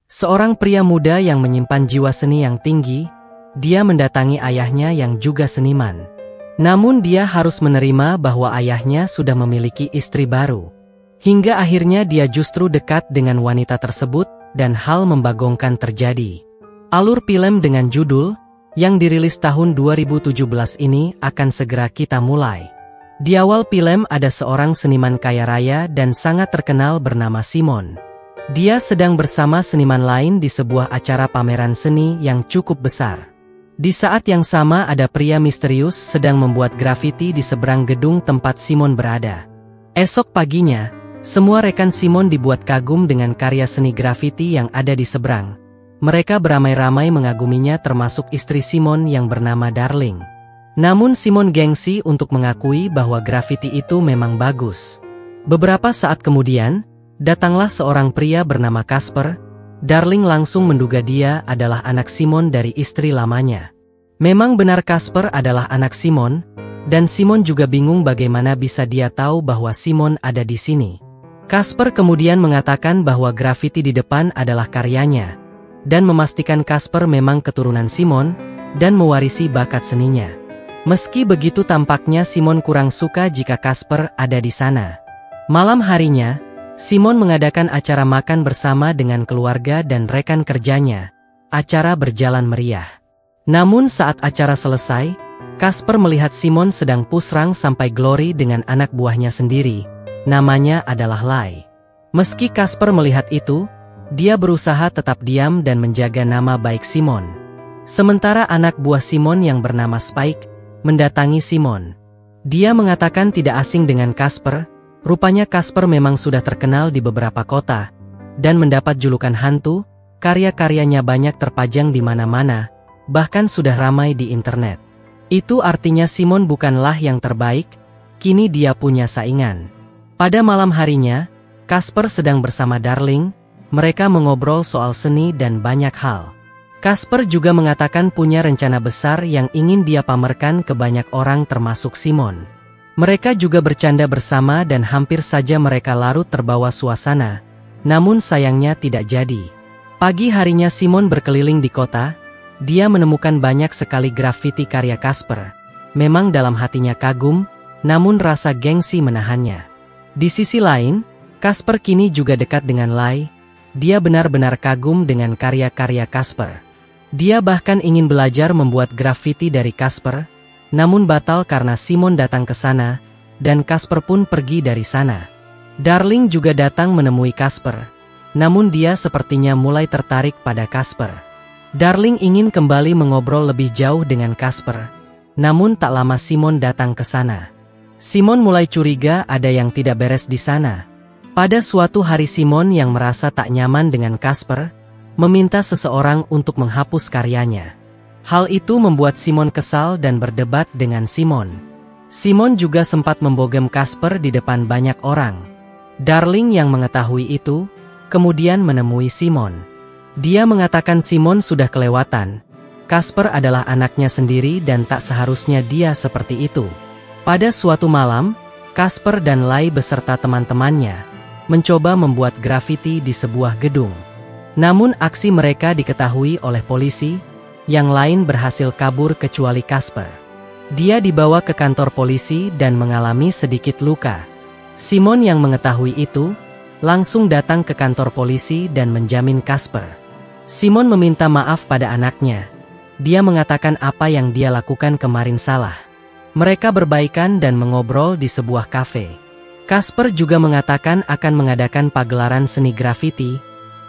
Seorang pria muda yang menyimpan jiwa seni yang tinggi, dia mendatangi ayahnya yang juga seniman. Namun dia harus menerima bahwa ayahnya sudah memiliki istri baru. Hingga akhirnya dia justru dekat dengan wanita tersebut dan hal membagongkan terjadi. Alur film dengan judul yang dirilis tahun 2017 ini akan segera kita mulai. Di awal film ada seorang seniman kaya raya dan sangat terkenal bernama Simon. Dia sedang bersama seniman lain di sebuah acara pameran seni yang cukup besar. Di saat yang sama ada pria misterius sedang membuat grafiti di seberang gedung tempat Simon berada. Esok paginya, semua rekan Simon dibuat kagum dengan karya seni grafiti yang ada di seberang. Mereka beramai-ramai mengaguminya termasuk istri Simon yang bernama Darling. Namun Simon gengsi untuk mengakui bahwa grafiti itu memang bagus. Beberapa saat kemudian, datanglah seorang pria bernama Casper. Darling langsung menduga dia adalah anak Simon dari istri lamanya. Memang benar Casper adalah anak Simon, dan Simon juga bingung bagaimana bisa dia tahu bahwa Simon ada di sini. Casper kemudian mengatakan bahwa grafiti di depan adalah karyanya, dan memastikan Casper memang keturunan Simon, dan mewarisi bakat seninya. Meski begitu tampaknya Simon kurang suka jika Casper ada di sana. Malam harinya, Simon mengadakan acara makan bersama dengan keluarga dan rekan kerjanya. Acara berjalan meriah. Namun saat acara selesai, Casper melihat Simon sedang pusrang sampai glory dengan anak buahnya sendiri. Namanya adalah Lai. Meski Casper melihat itu, dia berusaha tetap diam dan menjaga nama baik Simon. Sementara anak buah Simon yang bernama Spike mendatangi Simon. Dia mengatakan tidak asing dengan Casper. Rupanya Casper memang sudah terkenal di beberapa kota, dan mendapat julukan hantu. Karya-karyanya banyak terpajang di mana-mana, bahkan sudah ramai di internet. Itu artinya Simon bukanlah yang terbaik, kini dia punya saingan. Pada malam harinya, Casper sedang bersama Darling, mereka mengobrol soal seni dan banyak hal. Casper juga mengatakan punya rencana besar yang ingin dia pamerkan ke banyak orang termasuk Simon. Mereka juga bercanda bersama dan hampir saja mereka larut terbawa suasana, namun sayangnya tidak jadi. Pagi harinya Simon berkeliling di kota, dia menemukan banyak sekali grafiti karya Casper. Memang dalam hatinya kagum, namun rasa gengsi menahannya. Di sisi lain, Casper kini juga dekat dengan Lai, dia benar-benar kagum dengan karya-karya Casper. Dia bahkan ingin belajar membuat grafiti dari Casper, namun batal karena Simon datang ke sana, dan Casper pun pergi dari sana. Darling juga datang menemui Casper, namun dia sepertinya mulai tertarik pada Casper. Darling ingin kembali mengobrol lebih jauh dengan Casper, namun tak lama Simon datang ke sana. Simon mulai curiga ada yang tidak beres di sana. Pada suatu hari Simon yang merasa tak nyaman dengan Casper, meminta seseorang untuk menghapus karyanya. Hal itu membuat Simon kesal dan berdebat dengan Simon. Simon juga sempat membogem Casper di depan banyak orang. Darling yang mengetahui itu, kemudian menemui Simon. Dia mengatakan Simon sudah kelewatan. Casper adalah anaknya sendiri dan tak seharusnya dia seperti itu. Pada suatu malam, Casper dan Lai beserta teman-temannya mencoba membuat grafiti di sebuah gedung. Namun aksi mereka diketahui oleh polisi. Yang lain berhasil kabur kecuali Casper. Dia dibawa ke kantor polisi dan mengalami sedikit luka. Simon yang mengetahui itu, langsung datang ke kantor polisi dan menjamin Casper. Simon meminta maaf pada anaknya. Dia mengatakan apa yang dia lakukan kemarin salah. Mereka berbaikan dan mengobrol di sebuah kafe. Casper juga mengatakan akan mengadakan pagelaran seni grafiti.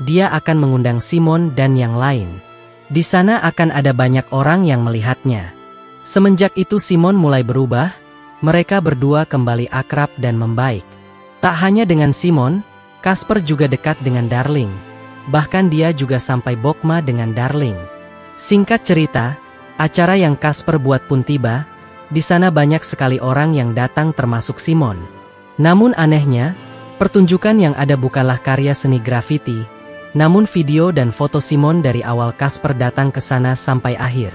Dia akan mengundang Simon dan yang lain. Di sana akan ada banyak orang yang melihatnya. Semenjak itu Simon mulai berubah, mereka berdua kembali akrab dan membaik. Tak hanya dengan Simon, Casper juga dekat dengan Darling. Bahkan dia juga sampai bokma dengan Darling. Singkat cerita, acara yang Casper buat pun tiba. Di sana banyak sekali orang yang datang termasuk Simon. Namun anehnya, pertunjukan yang ada bukanlah karya seni grafiti, namun video dan foto Simon dari awal Casper datang ke sana sampai akhir.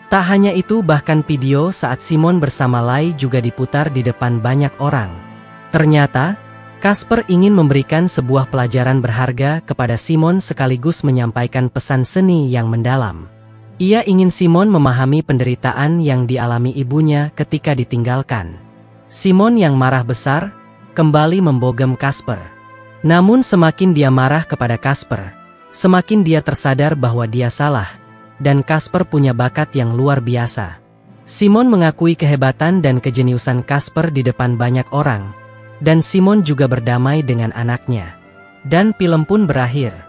Tak hanya itu, bahkan video saat Simon bersama Lai juga diputar di depan banyak orang. Ternyata, Casper ingin memberikan sebuah pelajaran berharga kepada Simon sekaligus menyampaikan pesan seni yang mendalam. Ia ingin Simon memahami penderitaan yang dialami ibunya ketika ditinggalkan. Simon yang marah besar, kembali membogem Casper. Namun semakin dia marah kepada Casper, semakin dia tersadar bahwa dia salah, dan Casper punya bakat yang luar biasa. Simon mengakui kehebatan dan kejeniusan Casper di depan banyak orang, dan Simon juga berdamai dengan anaknya. Dan film pun berakhir.